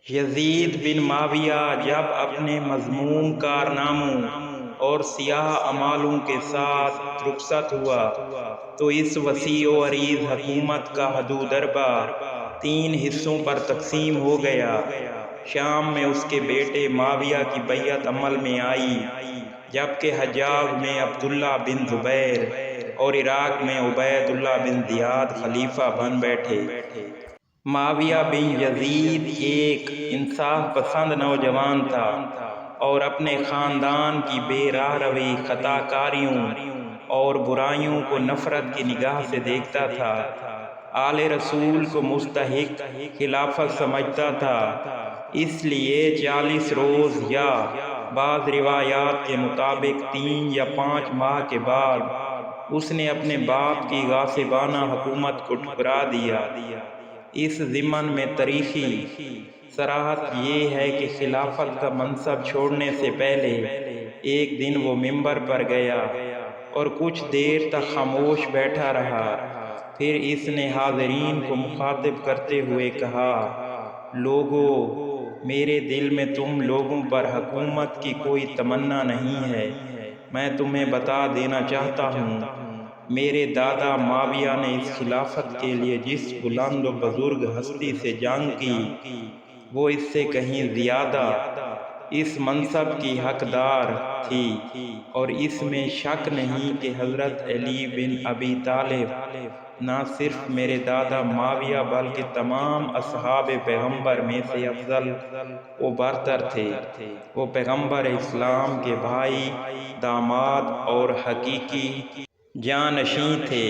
یزید بن معاویہ جب اپنے مذموم کارناموں اور سیاہ اعمالوں کے ساتھ رخصت ہوا تو اس وسیع و عریض حکومت کا حدود اربع 3 حصوں پر تقسیم ہو گیا۔ شام میں اس کے بیٹے معاویہ کی بیعت عمل میں آئی، جبکہ حجاز میں عبداللہ بن زبیر اور عراق میں عبید اللہ بن زیاد خلیفہ بن بیٹھے۔ معاویہ بن یزید ایک انصاف پسند نوجوان تھا اور اپنے خاندان کی بے راہ روی، خطا کاریوں اور برائیوں کو نفرت کی نگاہ سے دیکھتا تھا۔ آل رسول کو مستحق خلافت سمجھتا تھا، اس لیے 40 روز یا بعض روایات کے مطابق 3 یا 5 ماہ کے بعد اس نے اپنے باپ کی غاصبانہ حکومت کو ٹھکرا دیا۔ اس ضمن میں تاریخی صراحت یہ ہے کہ خلافت کا منصب چھوڑنے سے پہلے ایک دن وہ منبر پر گیا اور کچھ دیر تک خاموش بیٹھا رہا۔ پھر اس نے حاضرین کو مخاطب کرتے ہوئے کہا، لوگو، میرے دل میں تم لوگوں پر حکومت کی کوئی تمنا نہیں ہے۔ میں تمہیں بتا دینا چاہتا ہوں، میرے دادا معاویہ نے اس خلافت کے لیے جس بلند و بزرگ ہستی سے جنگ کی، وہ اس سے کہیں زیادہ اس منصب کی حقدار تھی، اور اس میں شک نہیں کہ حضرت علی بن ابی طالب نہ صرف میرے دادا معاویہ بلکہ تمام اصحاب پیغمبر میں سے افضل و برتر تھے۔ وہ پیغمبر اسلام کے بھائی، داماد اور حقیقی جانشین تھے۔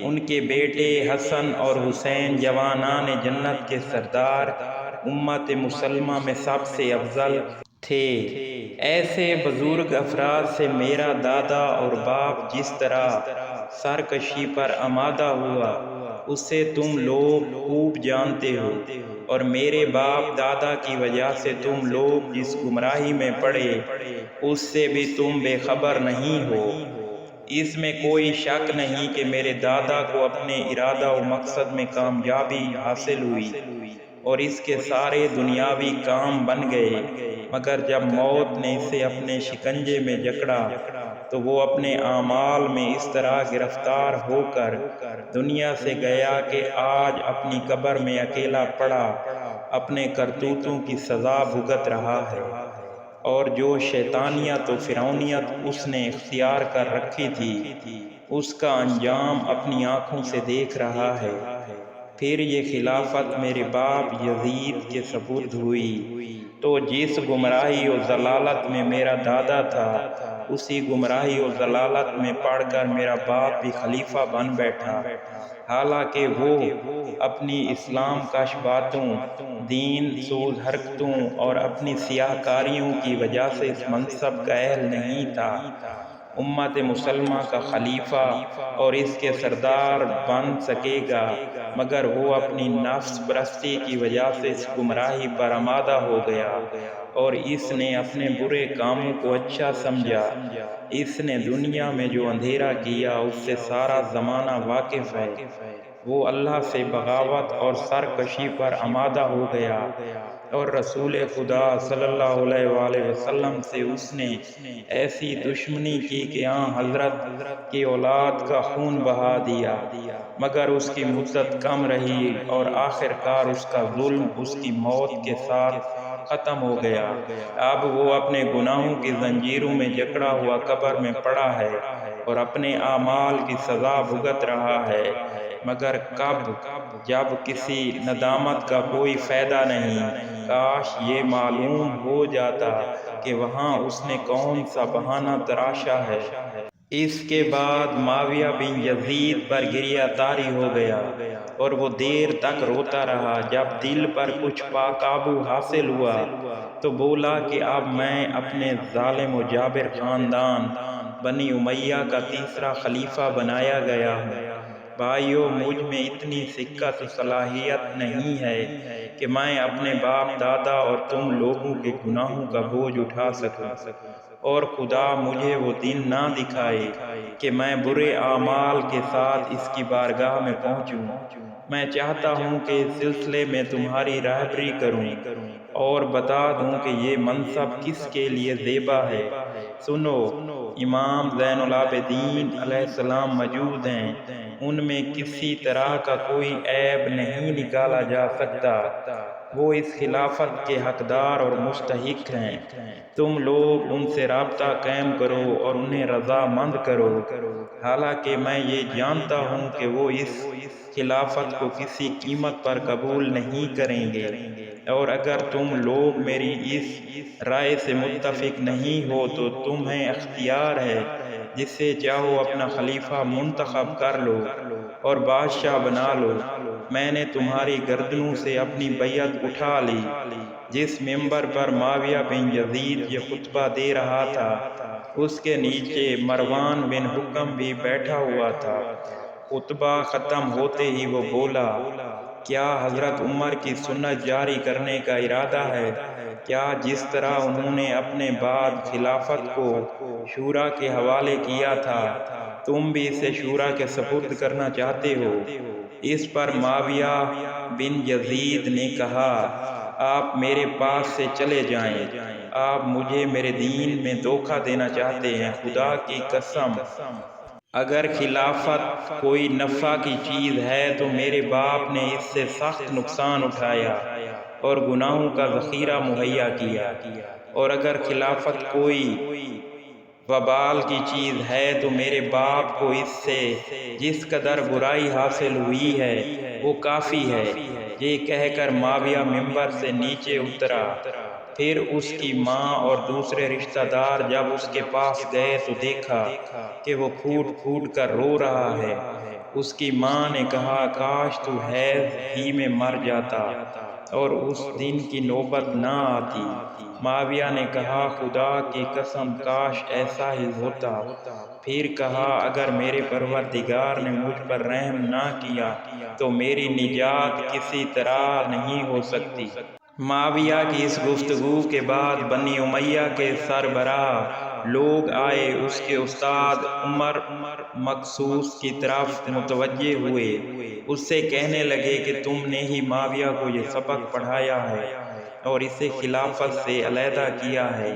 ان کے بیٹے حسن اور حسین جوانان جنت کے سردار، امت مسلمہ میں سب سے افضل تھے۔ ایسے بزرگ افراد سے میرا دادا اور باپ جس طرح سرکشی پر آمادہ ہوا، اسے تم لوگ خوب جانتے ہو، اور میرے باپ دادا کی وجہ سے تم لوگ جس گمراہی میں پڑے، اس سے بھی تم بے خبر نہیں ہو۔ اس میں کوئی شک نہیں کہ میرے دادا کو اپنے ارادہ و مقصد میں کامیابی حاصل ہوئی اور اس کے سارے دنیاوی کام بن گئے، مگر جب موت نے اسے اپنے شکنجے میں جکڑا تو وہ اپنے اعمال میں اس طرح گرفتار ہو کر دنیا سے گیا کہ آج اپنی قبر میں اکیلا پڑا اپنے کرتوتوں کی سزا بھگت رہا ہے، اور جو شیطانیت و فرعونیت اس نے اختیار کر رکھی تھی، اس کا انجام اپنی آنکھوں سے دیکھ رہا ہے۔ پھر یہ خلافت میرے باپ یزید کے سپرد ہوئی، تو جس گمراہی و ضلالت میں میرا دادا تھا، اسی گمراہی و ضلالت میں پڑ کر میرا باپ بھی خلیفہ بن بیٹھا، حالانکہ وہ اپنی اسلام کش باتوں، دین سوز حرکتوں اور اپنی سیاہ کاریوں کی وجہ سے اس منصب کا اہل نہیں تھا۔ امت مسلمہ کا خلیفہ اور اس کے سردار بن سکے گا، مگر وہ اپنی نفس پرستی کی وجہ سے اس گمراہی پر آمادہ ہو گیا، اور اس نے اپنے برے کاموں کو اچھا سمجھا۔ اس نے دنیا میں جو اندھیرا کیا اس سے سارا زمانہ واقف ہے۔ وہ اللہ سے بغاوت اور سرکشی پر آمادہ ہو گیا، اور رسول خدا صلی اللہ علیہ وآلہ وسلم سے اس نے ایسی دشمنی کی کہ حضرت کی اولاد کا خون بہا دیا، مگر اس کی مدت کم رہی اور آخرکار اس کا ظلم اس کی موت کے ساتھ ختم ہو گیا۔ اب وہ اپنے گناہوں کی زنجیروں میں جکڑا ہوا قبر میں پڑا ہے اور اپنے اعمال کی سزا بھگت رہا ہے، مگر کب؟ جب کسی ندامت کا کوئی فائدہ نہیں۔ کاش یہ معلوم ہو جاتا کہ وہاں اس نے کون سا بہانہ تراشا ہے۔ اس کے بعد معاویہ بن یزید پر گریہ طاری ہو گیا، اور وہ دیر تک روتا رہا۔ جب دل پر کچھ پا قابو حاصل ہوا تو بولا کہ اب میں اپنے ظالم و جابر خاندان بنی امیہ کا تیسرا خلیفہ بنایا گیا ہوں۔ بھائیو، مجھ میں اتنی سکت و صلاحیت نہیں ہے کہ میں اپنے باپ دادا اور تم لوگوں کے گناہوں کا بوجھ اٹھا سکوں، اور خدا مجھے وہ دن نہ دکھائے کہ میں برے اعمال کے ساتھ اس کی بارگاہ میں پہنچوں۔ میں چاہتا ہوں کہ اس سلسلے میں تمہاری رہبری کروں اور بتا دوں کہ یہ منصب کس کے لیے زیبا ہے۔ سنو، امام زین العابدین علیہ السلام موجود ہیں، ان میں کسی طرح کا کوئی عیب نہیں نکالا جا سکتا، وہ اس خلافت کے حقدار اور مستحق ہیں۔ تم لوگ ان سے رابطہ قائم کرو اور انہیں رضامند کرو، حالانکہ میں یہ جانتا ہوں کہ وہ اس خلافت کو کسی قیمت پر قبول نہیں کریں گے، اور اگر تم لوگ میری اس رائے سے متفق نہیں ہو تو تمہیں اختیار ہے، جس سے چاہو اپنا خلیفہ منتخب کر لو اور بادشاہ بنا لو۔ میں نے تمہاری گردنوں سے اپنی بیعت اٹھا لی۔ جس ممبر پر معاویہ بن یزید یہ خطبہ دے رہا تھا، اس کے نیچے مروان بن حکم بھی بیٹھا ہوا تھا۔ خطبہ ختم ہوتے ہی وہ بولا، کیا حضرت عمر کی سنت جاری کرنے کا ارادہ ہے؟ کیا جس طرح انہوں نے اپنے بعد خلافت کو شورا کے حوالے کیا تھا، تم بھی اسے شورا کے سپرد کرنا چاہتے ہو؟ اس پر معاویہ بن یزید نے کہا، آپ میرے پاس سے چلے جائیں، آپ مجھے میرے دین میں دھوکہ دینا چاہتے ہیں۔ خدا کی قسم، اگر خلافت کوئی نفع کی چیز ہے تو میرے باپ نے اس سے سخت نقصان اٹھایا اور گناہوں کا ذخیرہ مہیا کیا، اور اگر خلافت کوئی وبال کی چیز ہے تو میرے باپ کو اس سے جس قدر برائی حاصل ہوئی ہے وہ کافی ہے۔ یہ کہہ کر معاویہ ممبر سے نیچے اترا۔ پھر اس کی ماں اور دوسرے رشتہ دار جب اس کے پاس گئے تو دیکھا کہ وہ پھوٹ پھوٹ کر رو رہا ہے۔ اس کی ماں نے کہا، کاش تو حیض ہی میں مر جاتا اور اس دن کی نوبت نہ آتی۔ معاویہ نے کہا، خدا کی قسم کاش ایسا ہی ہوتا۔ پھر کہا، اگر میرے پروردگار نے مجھ پر رحم نہ کیا تو میری نجات کسی طرح نہیں ہو سکتی۔ معاویہ کی اس گفتگو کے بعد بنی امیہ کے سربراہ لوگ آئے، اس کے استاد عمر مقصوص کی طرف متوجہ ہوئے، اس سے کہنے لگے کہ تم نے ہی معاویہ کو یہ سبق پڑھایا ہے اور اسے خلافت سے علیحدہ کیا ہے،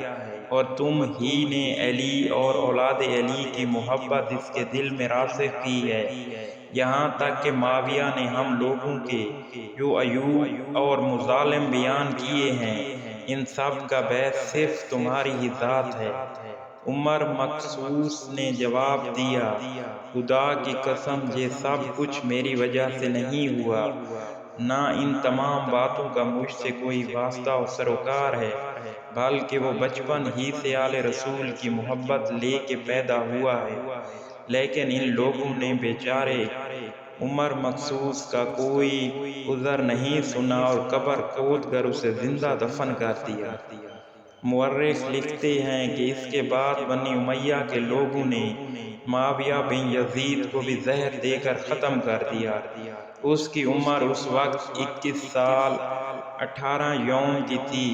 اور تم ہی نے علی اور اولاد علی کی محبت اس کے دل میں راسخ کی ہے، یہاں تک کہ معاویہ نے ہم لوگوں کے جو عیوب اور مظالم بیان کیے ہیں، ان سب کا باعث صرف تمہاری ہی ذات ہے۔ عمر مقصوص نے جواب دیا، خدا کی قسم یہ سب کچھ میری وجہ سے نہیں ہوا، نہ ان تمام باتوں کا مجھ سے کوئی واسطہ و سروکار ہے، بلکہ وہ بچپن ہی سے آل رسول کی محبت لے کے پیدا ہوا ہے۔ لیکن ان لوگوں نے بیچارے عمر مقصوص کا کوئی عذر نہیں سنا اور قبر کھود کر اسے زندہ دفن کر دیا۔ مورخ لکھتے ہیں کہ اس کے بعد بنی امیہ کے لوگوں نے معاویہ بن یزید کو بھی زہر دے کر ختم کر دیا۔ اس کی عمر اس وقت 21 سال 18 یوم کی تھی۔